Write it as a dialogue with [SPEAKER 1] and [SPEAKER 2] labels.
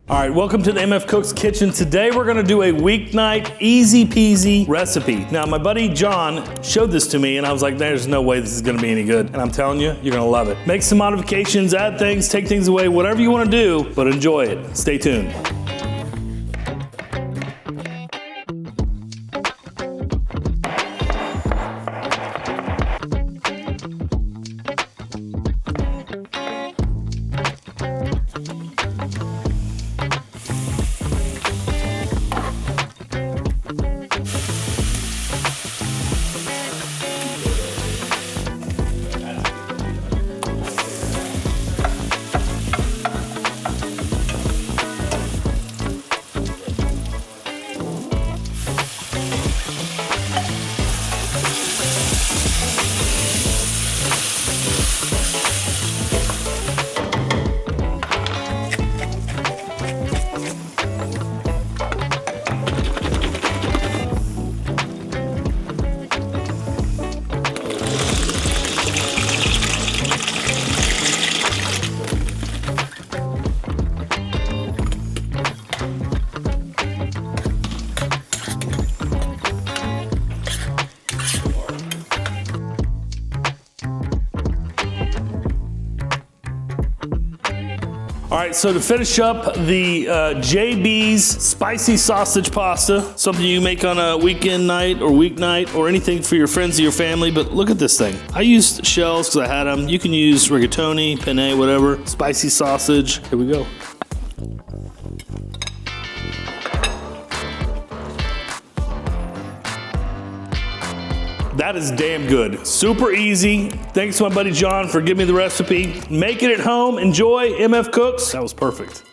[SPEAKER 1] All right, welcome to the MF Cooks Kitchen. Today we're gonna do a weeknight easy peasy recipe. Now my buddy John showed this to me and I was like, there's no way this is gonna be any good. And I'm telling you, you're gonna love it. Make some modifications, add things, take things away, whatever you wanna do, but enjoy it. Stay tuned. All right, so to finish up the JB's spicy sausage pasta, something you make on a weekend night or weeknight or anything for your friends or your family, but look at this thing. I used shells because I had them. You can use rigatoni, penne, whatever. Spicy sausage, here we go. That is damn good. Super easy. Thanks to my buddy John for giving me the recipe. Make it at home. Enjoy MF Cooks. That was perfect.